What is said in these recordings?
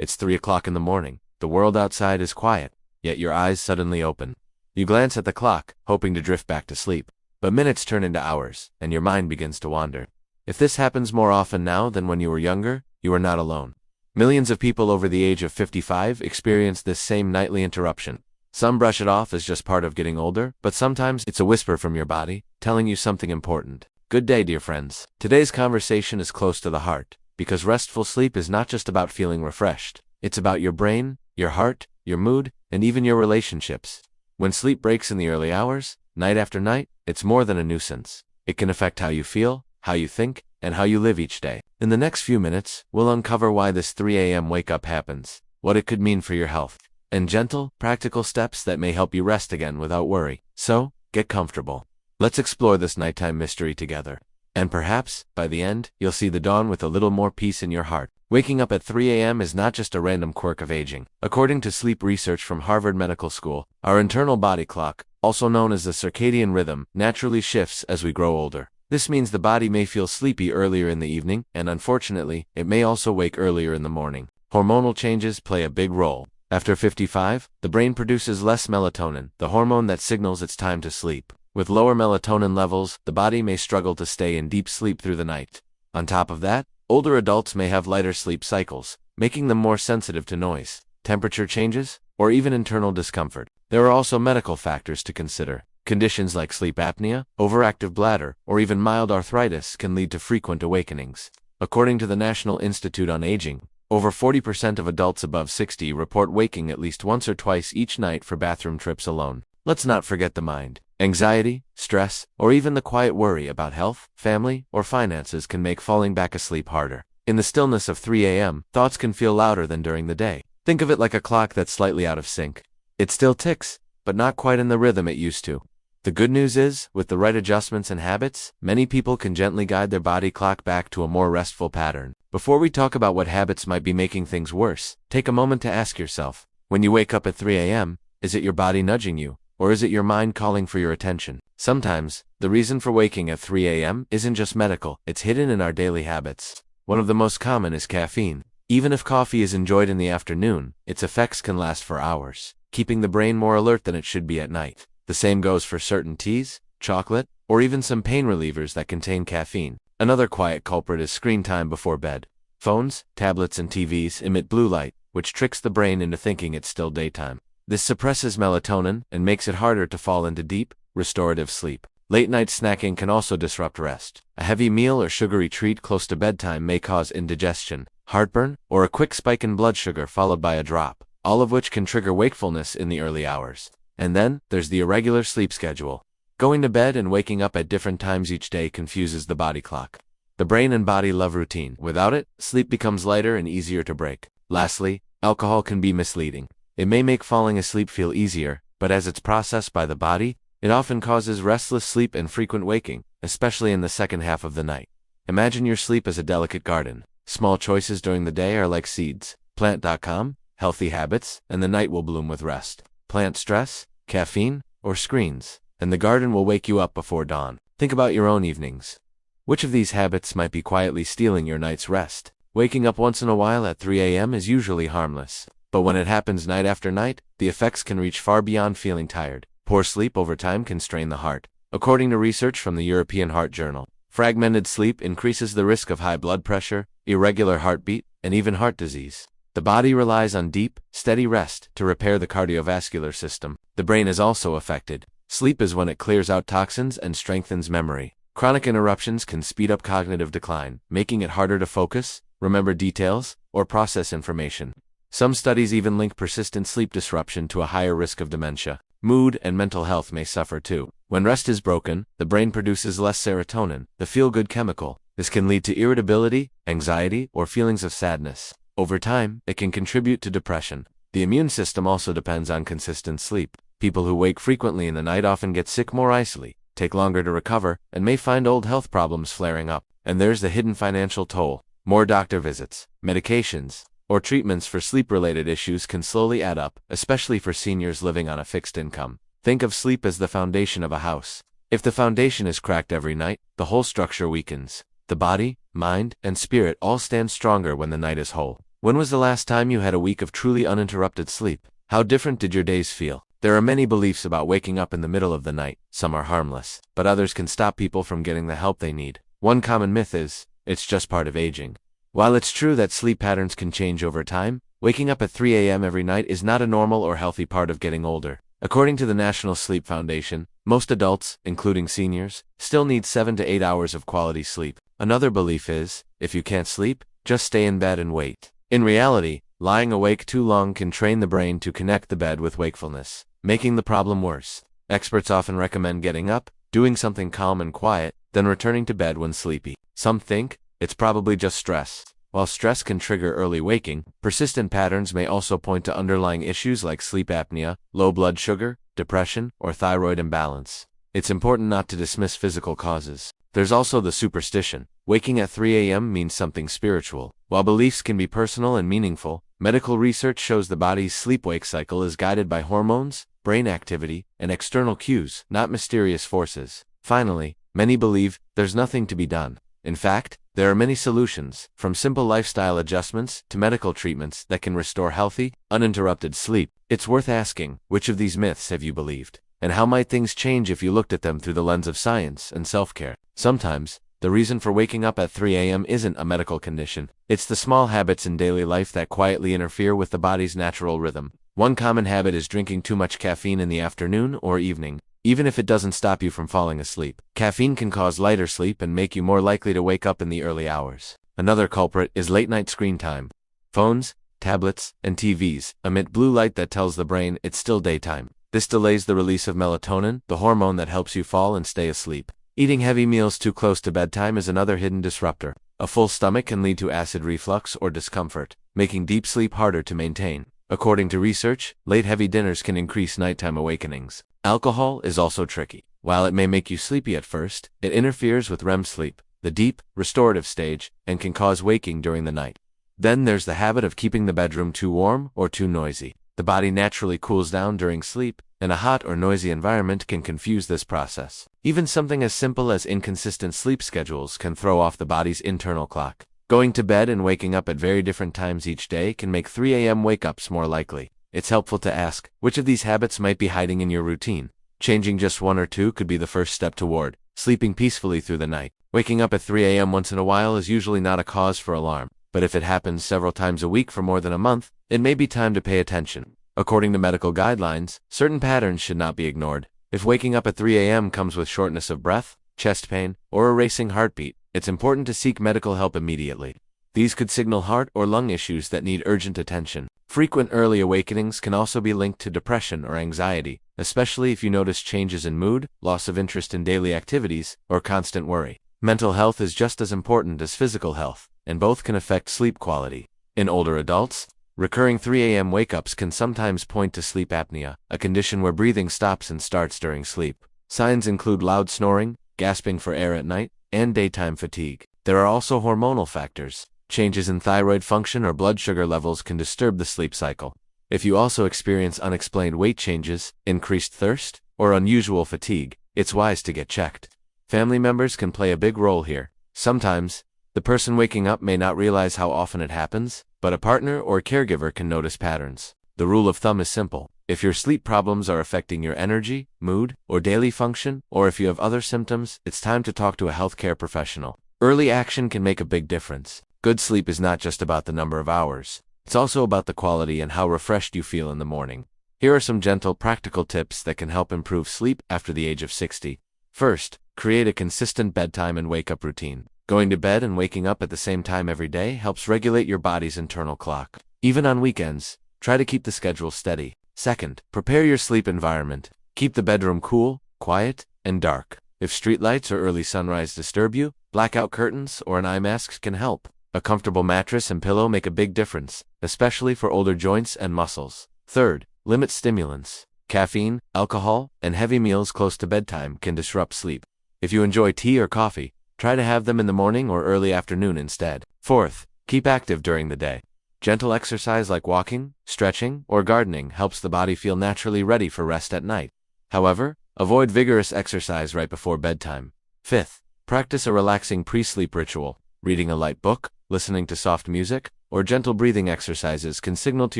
It's 3 o'clock in the morning. The world outside is quiet, yet your eyes suddenly open. You glance at the clock, hoping to drift back to sleep. But minutes turn into hours, and your mind begins to wander. If this happens more often now than when you were younger, you are not alone. Millions of people over the age of 55 experience this same nightly interruption. Some brush it off as just part of getting older, but sometimes it's a whisper from your body, telling you something important. Good day, dear friends. Today's conversation is close to the heart, because restful sleep is not just about feeling refreshed. It's about your brain, your heart, your mood, and even your relationships. When sleep breaks in the early hours, night after night, it's more than a nuisance. It can affect how you feel, how you think, and how you live each day. In the next few minutes, we'll uncover why this 3 a.m. wake-up happens, what it could mean for your health, and gentle, practical steps that may help you rest again without worry. So, get comfortable. Let's explore this nighttime mystery together. And perhaps, by the end, you'll see the dawn with a little more peace in your heart. Waking up at 3 a.m. is not just a random quirk of aging. According to sleep research from Harvard Medical School, our internal body clock, also known as the circadian rhythm, naturally shifts as we grow older. This means the body may feel sleepy earlier in the evening, and unfortunately, it may also wake earlier in the morning. Hormonal changes play a big role. After 55, the brain produces less melatonin, the hormone that signals it's time to sleep. With lower melatonin levels, the body may struggle to stay in deep sleep through the night. On top of that, older adults may have lighter sleep cycles, making them more sensitive to noise, temperature changes, or even internal discomfort. There are also medical factors to consider. Conditions like sleep apnea, overactive bladder, or even mild arthritis can lead to frequent awakenings. According to the National Institute on Aging, over 40% of adults above 60 report waking at least once or twice each night for bathroom trips alone. Let's not forget the mind. Anxiety, stress, or even the quiet worry about health, family, or finances can make falling back asleep harder. In the stillness of 3 a.m., thoughts can feel louder than during the day. Think of it like a clock that's slightly out of sync. It still ticks, but not quite in the rhythm it used to. The good news is, with the right adjustments and habits, many people can gently guide their body clock back to a more restful pattern. Before we talk about what habits might be making things worse, take a moment to ask yourself, when you wake up at 3 a.m., is it your body nudging you, or is it your mind calling for your attention? Sometimes, the reason for waking at 3 a.m. isn't just medical, it's hidden in our daily habits. One of the most common is caffeine. Even if coffee is enjoyed in the afternoon, its effects can last for hours, keeping the brain more alert than it should be at night. The same goes for certain teas, chocolate, or even some pain relievers that contain caffeine. Another quiet culprit is screen time before bed. Phones, tablets, and TVs emit blue light, which tricks the brain into thinking it's still daytime. This suppresses melatonin and makes it harder to fall into deep, restorative sleep. Late-night snacking can also disrupt rest. A heavy meal or sugary treat close to bedtime may cause indigestion, heartburn, or a quick spike in blood sugar followed by a drop, all of which can trigger wakefulness in the early hours. And then, there's the irregular sleep schedule. Going to bed and waking up at different times each day confuses the body clock. The brain and body love routine. Without it, sleep becomes lighter and easier to break. Lastly, alcohol can be misleading. It may make falling asleep feel easier, but as it's processed by the body, it often causes restless sleep and frequent waking, especially in the second half of the night. Imagine your sleep as a delicate garden. Small choices during the day are like seeds. Plant.com, healthy habits, and the night will bloom with rest. Plant stress, caffeine, or screens, and the garden will wake you up before dawn. Think about your own evenings. Which of these habits might be quietly stealing your night's rest? Waking up once in a while at 3 a.m. is usually harmless, but when it happens night after night, the effects can reach far beyond feeling tired. Poor sleep over time can strain the heart. According to research from the European Heart Journal, fragmented sleep increases the risk of high blood pressure, irregular heartbeat, and even heart disease. The body relies on deep, steady rest to repair the cardiovascular system. The brain is also affected. Sleep is when it clears out toxins and strengthens memory. Chronic interruptions can speed up cognitive decline, making it harder to focus, remember details, or process information. Some studies even link persistent sleep disruption to a higher risk of dementia. Mood and mental health may suffer too. When rest is broken, the brain produces less serotonin, the feel-good chemical. This can lead to irritability, anxiety, or feelings of sadness. Over time, it can contribute to depression. The immune system also depends on consistent sleep. People who wake frequently in the night often get sick more easily, take longer to recover, and may find old health problems flaring up. And there's the hidden financial toll. More doctor visits, medications, or treatments for sleep-related issues can slowly add up, especially for seniors living on a fixed income. Think of sleep as the foundation of a house. If the foundation is cracked every night, the whole structure weakens. The body, mind, and spirit all stand stronger when the night is whole. When was the last time you had a week of truly uninterrupted sleep? How different did your days feel? There are many beliefs about waking up in the middle of the night. Some are harmless, but others can stop people from getting the help they need. One common myth is, it's just part of aging. While it's true that sleep patterns can change over time, waking up at 3 a.m. every night is not a normal or healthy part of getting older. According to the National Sleep Foundation, most adults, including seniors, still need 7 to 8 hours of quality sleep. Another belief is, if you can't sleep, just stay in bed and wait. In reality, lying awake too long can train the brain to connect the bed with wakefulness, making the problem worse. Experts often recommend getting up, doing something calm and quiet, then returning to bed when sleepy. Some think it's probably just stress. While stress can trigger early waking, persistent patterns may also point to underlying issues like sleep apnea, low blood sugar, depression, or thyroid imbalance. It's important not to dismiss physical causes. There's also the superstition. Waking at 3 a.m. means something spiritual. While beliefs can be personal and meaningful, medical research shows the body's sleep-wake cycle is guided by hormones, brain activity, and external cues, not mysterious forces. Finally, many believe there's nothing to be done. In fact, there are many solutions, from simple lifestyle adjustments to medical treatments that can restore healthy, uninterrupted sleep. It's worth asking, which of these myths have you believed? And how might things change if you looked at them through the lens of science and self-care? Sometimes, the reason for waking up at 3 a.m. isn't a medical condition. It's the small habits in daily life that quietly interfere with the body's natural rhythm. One common habit is drinking too much caffeine in the afternoon or evening. Even if it doesn't stop you from falling asleep, caffeine can cause lighter sleep and make you more likely to wake up in the early hours. Another culprit is late-night screen time. Phones, tablets, and TVs emit blue light that tells the brain it's still daytime. This delays the release of melatonin, the hormone that helps you fall and stay asleep. Eating heavy meals too close to bedtime is another hidden disruptor. A full stomach can lead to acid reflux or discomfort, making deep sleep harder to maintain. According to research, late heavy dinners can increase nighttime awakenings. Alcohol is also tricky. While it may make you sleepy at first, it interferes with REM sleep, the deep, restorative stage, and can cause waking during the night. Then there's the habit of keeping the bedroom too warm or too noisy. The body naturally cools down during sleep, and a hot or noisy environment can confuse this process. Even something as simple as inconsistent sleep schedules can throw off the body's internal clock. Going to bed and waking up at very different times each day can make 3 a.m. wake-ups more likely. It's helpful to ask, which of these habits might be hiding in your routine? Changing just one or two could be the first step toward sleeping peacefully through the night. Waking up at 3 a.m. once in a while is usually not a cause for alarm, but if it happens several times a week for more than a month, it may be time to pay attention. According to medical guidelines, certain patterns should not be ignored. If waking up at 3 a.m. comes with shortness of breath, chest pain, or a racing heartbeat, it's important to seek medical help immediately. These could signal heart or lung issues that need urgent attention. Frequent early awakenings can also be linked to depression or anxiety, especially if you notice changes in mood, loss of interest in daily activities, or constant worry. Mental health is just as important as physical health, and both can affect sleep quality. In older adults, recurring 3 a.m. wake-ups can sometimes point to sleep apnea, a condition where breathing stops and starts during sleep. Signs include loud snoring, gasping for air at night, and daytime fatigue. There are also hormonal factors. Changes in thyroid function or blood sugar levels can disturb the sleep cycle. If you also experience unexplained weight changes, increased thirst, or unusual fatigue, it's wise to get checked. Family members can play a big role here. Sometimes, the person waking up may not realize how often it happens, but a partner or caregiver can notice patterns. The rule of thumb is simple. If your sleep problems are affecting your energy, mood, or daily function, or if you have other symptoms, it's time to talk to a healthcare professional. Early action can make a big difference. Good sleep is not just about the number of hours. It's also about the quality and how refreshed you feel in the morning. Here are some gentle, practical tips that can help improve sleep after the age of 60. First, create a consistent bedtime and wake-up routine. Going to bed and waking up at the same time every day helps regulate your body's internal clock. Even on weekends, try to keep the schedule steady. Second, prepare your sleep environment. Keep the bedroom cool, quiet, and dark. If street lights or early sunrise disturb you, blackout curtains or an eye mask can help. A comfortable mattress and pillow make a big difference, especially for older joints and muscles. Third, limit stimulants. Caffeine, alcohol, and heavy meals close to bedtime can disrupt sleep. If you enjoy tea or coffee, try to have them in the morning or early afternoon instead. Fourth, keep active during the day. Gentle exercise like walking, stretching, or gardening helps the body feel naturally ready for rest at night. However, avoid vigorous exercise right before bedtime. Fifth, practice a relaxing pre-sleep ritual. Reading a light book, listening to soft music, or gentle breathing exercises can signal to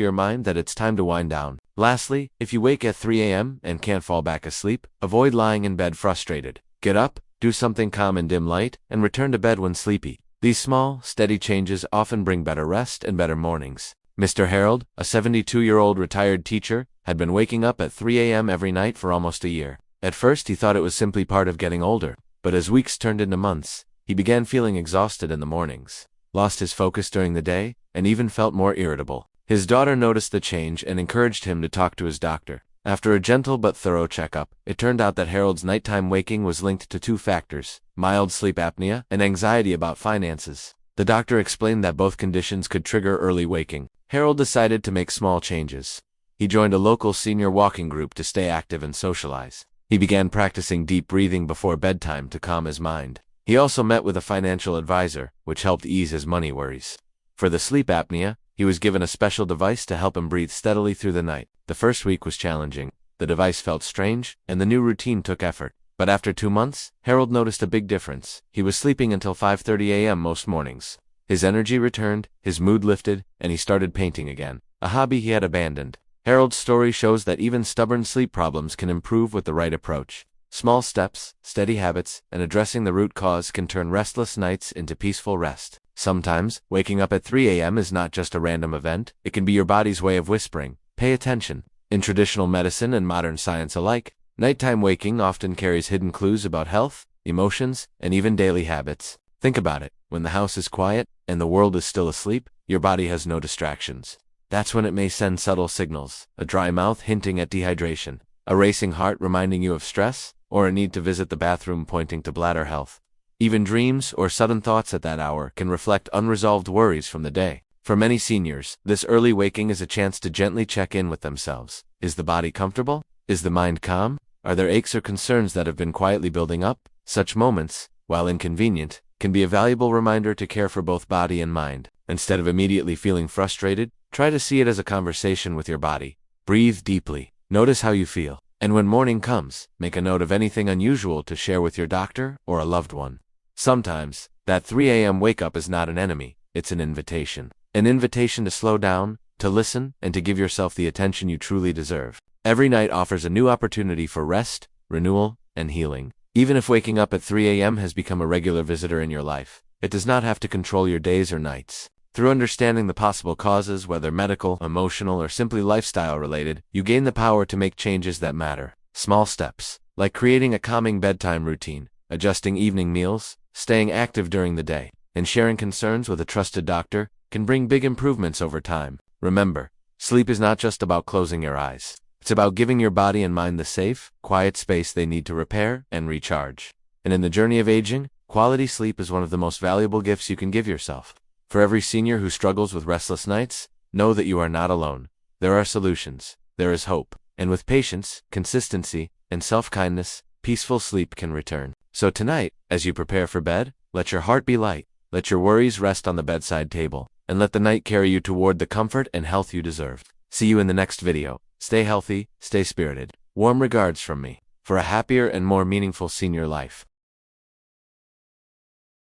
your mind that it's time to wind down. Lastly, if you wake at 3 a.m. and can't fall back asleep, avoid lying in bed frustrated. Get up, do something calm in dim light, and return to bed when sleepy. These small, steady changes often bring better rest and better mornings. Mr. Harold, a 72-year-old retired teacher, had been waking up at 3 a.m. every night for almost a year. At first he thought it was simply part of getting older, but as weeks turned into months, he began feeling exhausted in the mornings, lost his focus during the day, and even felt more irritable. His daughter noticed the change and encouraged him to talk to his doctor. After a gentle but thorough checkup, it turned out that Harold's nighttime waking was linked to two factors: mild sleep apnea and anxiety about finances. The doctor explained that both conditions could trigger early waking. Harold decided to make small changes. He joined a local senior walking group to stay active and socialize. He began practicing deep breathing before bedtime to calm his mind. He also met with a financial advisor, which helped ease his money worries. For the sleep apnea, he was given a special device to help him breathe steadily through the night. The first week was challenging. The device felt strange, and the new routine took effort. But after 2 months, Harold noticed a big difference. He was sleeping until 5:30 a.m. most mornings. His energy returned, his mood lifted, and he started painting again, a hobby he had abandoned. Harold's story shows that even stubborn sleep problems can improve with the right approach. Small steps, steady habits, and addressing the root cause can turn restless nights into peaceful rest. Sometimes, waking up at 3 a.m. is not just a random event, it can be your body's way of whispering, "Pay attention." In traditional medicine and modern science alike, nighttime waking often carries hidden clues about health, emotions, and even daily habits. Think about it. When the house is quiet, and the world is still asleep, your body has no distractions. That's when it may send subtle signals: a dry mouth hinting at dehydration, a racing heart reminding you of stress, or a need to visit the bathroom pointing to bladder health. Even dreams or sudden thoughts at that hour can reflect unresolved worries from the day. For many seniors, this early waking is a chance to gently check in with themselves. Is the body comfortable? Is the mind calm? Are there aches or concerns that have been quietly building up? Such moments, while inconvenient, can be a valuable reminder to care for both body and mind. Instead of immediately feeling frustrated, try to see it as a conversation with your body. Breathe deeply. Notice how you feel. And when morning comes, make a note of anything unusual to share with your doctor or a loved one. Sometimes, that 3 a.m. wake-up is not an enemy, it's an invitation. An invitation to slow down, to listen, and to give yourself the attention you truly deserve. Every night offers a new opportunity for rest, renewal, and healing. Even if waking up at 3 a.m. has become a regular visitor in your life, it does not have to control your days or nights. Through understanding the possible causes, whether medical, emotional, or simply lifestyle-related, you gain the power to make changes that matter. Small steps, like creating a calming bedtime routine, adjusting evening meals, staying active during the day, and sharing concerns with a trusted doctor, can bring big improvements over time. Remember, sleep is not just about closing your eyes. It's about giving your body and mind the safe, quiet space they need to repair and recharge. And in the journey of aging, quality sleep is one of the most valuable gifts you can give yourself. For every senior who struggles with restless nights, know that you are not alone. There are solutions. There is hope. And with patience, consistency, and self-kindness, peaceful sleep can return. So tonight, as you prepare for bed, let your heart be light. Let your worries rest on the bedside table, and let the night carry you toward the comfort and health you deserve. See you in the next video. Stay healthy, stay spirited. Warm regards from me, for a happier and more meaningful senior life.